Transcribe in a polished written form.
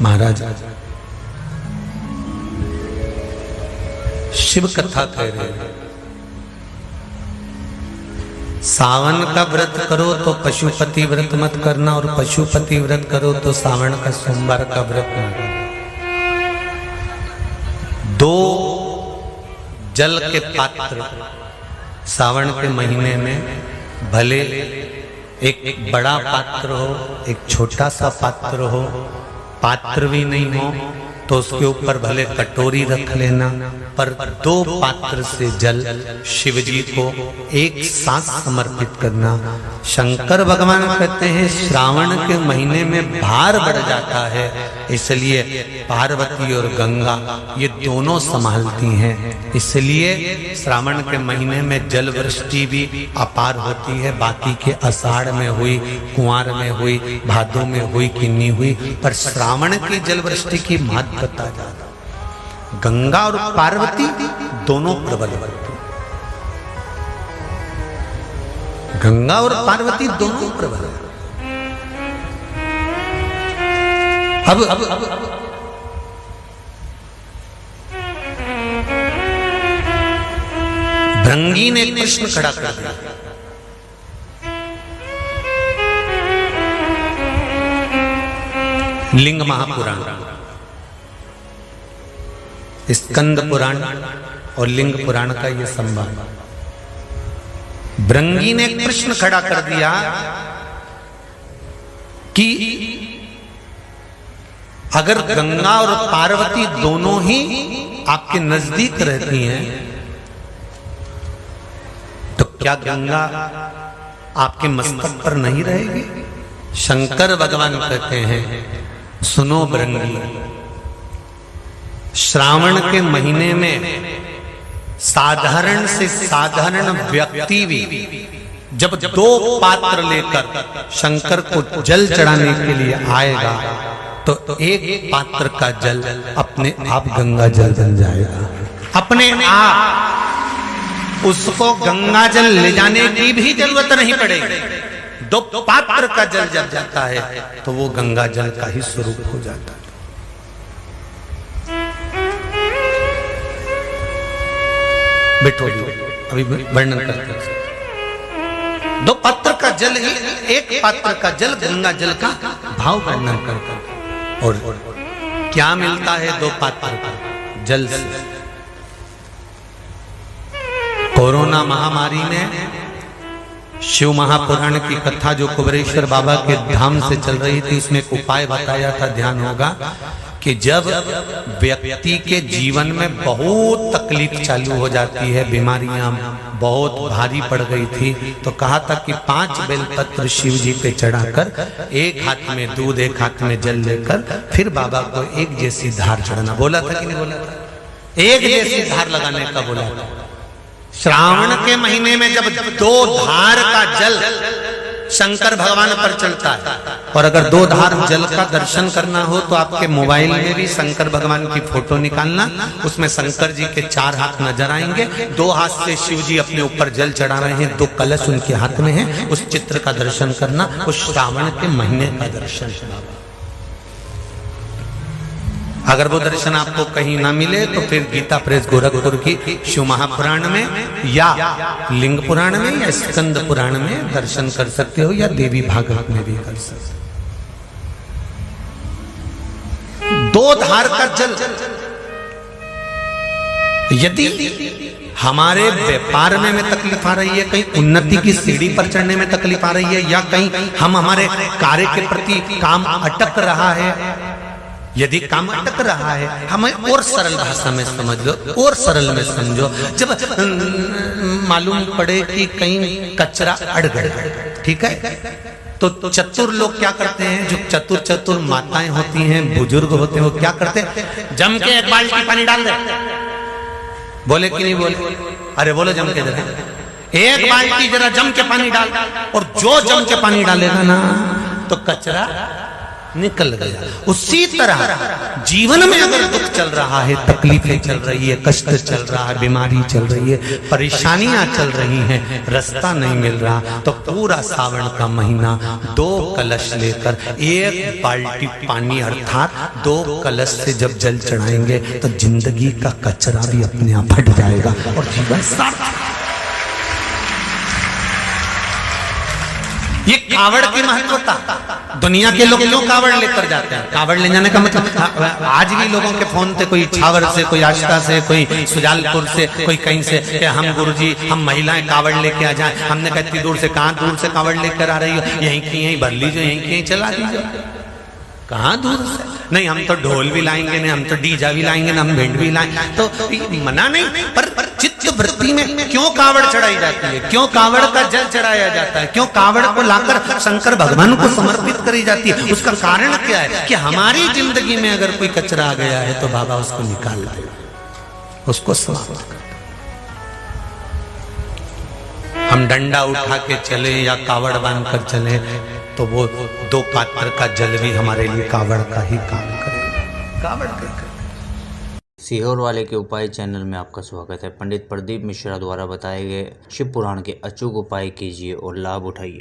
महाराज शिव कथा कह रहे हैं, सावन का व्रत करो तो पशुपति व्रत मत करना, और पशुपति व्रत करो तो सावन का सोमवार का व्रत मत करना। दो जल के पात्र सावन के महीने में, भले एक बड़ा पात्र हो एक छोटा सा पात्र हो, पात्र भी नहीं हो तो उसके ऊपर भले कटोरी रख लेना, पर दो पात्र से जल शिव जी को एक साथ समर्पित करना। शंकर भगवान कहते हैं श्रावण के महीने में भार बढ़ जाता है, इसलिए पार्वती और गंगा ये दोनों संभालती हैं, इसलिए श्रावण के महीने में जल वृष्टि भी अपार होती है। बाकी के आषाढ़ में हुई, कुंवार में हुई, भादों में हुई कि नहीं हुई, पर श्रावण की जल वृष्टि की महत्वता ज्यादा। गंगा और पार्वती दोनों प्रबल होती, गंगा और पार्वती दोनों प्रबल। अब भृंगी ने प्रश्न खड़ा कर दिया, लिंग महापुराण, स्कंद पुराण और लिंग पुराण का यह संवाद। भृंगी ने एक प्रश्न खड़ा कर दिया कि अगर गंगा और पार्वती दोनों ही आपके नजदीक रहती हैं, तो क्या गंगा आपके मस्तक पर नहीं रहेगी? शंकर भगवान कहते हैं, सुनो भृंगी, श्रावण के महीने में साधारण से साधारण व्यक्ति भी जब दो पात्र लेकर शंकर को जल चढ़ाने के लिए आएगा, तो एक पात्र का जल अपने आप गंगा जल बन जाएगा। अपने आप उसको गंगा जल ले जाने की भी जरूरत नहीं पड़ेगी। दो पात्र का जल जब जाता है तो वो गंगा जल का ही स्वरूप हो जाता है। बैठो, अभी वर्णन करते हैं। दो पात्र का जल ही, एक पात्र का जल गंगा जल का भाव वर्णन करते हैं। और क्या मिलता है दो पात्र का जल से? कोरोना महामारी में शिव महापुराण की कथा जो कुबेरेश्वर बाबा के धाम से चल रही थी, उसमें एक उपाय बताया था, ध्यान होगा कि जब व्यक्ति के जीवन में बहुत तकलीफ चालू हो जाती है, बीमारियां बहुत भारी पड़ गई थी, तो कहा था कि 5 बेलपत्र शिव जी पे चढ़ाकर, एक हाथ में दूध एक हाथ में जल लेकर फिर बाबा को एक जैसी धार चढ़ाना। बोला था कि नहीं बोला था? एक जैसी धार लगाने का बोला था। श्रावण के महीने में जब दो धार का जल शंकर भगवान पर चलता है, और अगर दो धार जल का दर्शन करना हो तो आपके मोबाइल में भी शंकर भगवान की फोटो निकालना, उसमें शंकर जी के 4 हाथ नजर आएंगे, 2 हाथ से शिव जी अपने ऊपर जल चढ़ा रहे हैं, 2 कलश उनके हाथ में है, उस चित्र का दर्शन करना, उस श्रावण के महीने का दर्शन करना। अगर वो दर्शन आपको कहीं ना मिले तो फिर गीता प्रेस गोरखपुर की शिव महापुराण में या लिंग पुराण में या स्कंद पुराण में दर्शन कर सकते हो, या देवी भागवत में भी कर सकते हो। 2 धार का जल, यदि हमारे व्यापार में तकलीफ आ रही है, कहीं उन्नति की सीढ़ी पर चढ़ने में तकलीफ आ रही है, या कहीं हम हमारे कार्य के प्रति काम अटक रहा है, यदि काम अटक रहा है, हमें और सरल भाषा में समझ लो, और सरल में समझो, जब मालूम पड़े कि कहीं कचरा अड़ गया, ठीक है, तो चतुर लोग क्या करते हैं, जो चतुर माताएं होती हैं, बुजुर्ग होते हैं, वो क्या करते हैं, जम के एक बाल्टी पानी डाल दे। बोले कि नहीं बोले? अरे बोलो जम के जरा, एक बाल्टी जरा जम के पानी डाल, और जो जम के पानी डालेगा ना तो कचरा निकल गया। उसी तरह जीवन में अगर दुख चल रहा है, तकलीफें चल रही है, कष्ट चल रहा है, बीमारी चल रही है, परेशानियां चल रही हैं, रास्ता नहीं मिल रहा, तो पूरा सावन का महीना 2 कलश लेकर 1 बाल्टी पानी अर्थात 2 कलश से जब जल चढ़ाएंगे तो जिंदगी का कचरा भी अपने आप हट जाएगा और जीवन सार्थक। ये कावड़ की महत्वता। दुनिया के लोग क्यों कावड़ लेकर जाते हैं? कावड़ ले जाने का मतलब आज भी लोगों के फोन पे कोई छावर से, कोई आष्टा से, कोई सुजालपुर से, कोई कहीं से कि हम गुरुजी हम महिलाएं कावड़ लेके आ जाएं। हमने कहा इतनी दूर से, कहाँ दूर से कावड़ लेकर आ रही हो? यहीं की यहीं भर लीजिए, यहीं की यहीं चला दीजिए। कहाँ दूर से? नहीं हम तो ढोल भी लाएंगे, नहीं हम तो डीजा भी लाएंगे, ना हम भिंड भी लाएंगे। तो मना नहीं, पर चित्त वृत्ति में क्यों कावड़ चढ़ाई जाती है? क्यों कावड़ का जल चढ़ाया जाता है? क्यों कावड़ को लाकर शंकर भगवान को समर्पित करी जाती है? उसका कारण क्या है? कि हमारी जिंदगी में अगर कोई कचरा आ गया है तो बाबा उसको निकाल लाए, उसको समाप्त कर। हम डंडा उठा के चले या कावड़ बांध कर चले तो वो 2 पात्र का जल भी हमारे लिए कावड़ का ही काम करेगा। कावड़ का सीहोर वाले के उपाय चैनल में आपका स्वागत है। पंडित प्रदीप मिश्रा द्वारा बताए गए शिव पुराण के अचूक उपाय कीजिए और लाभ उठाइए।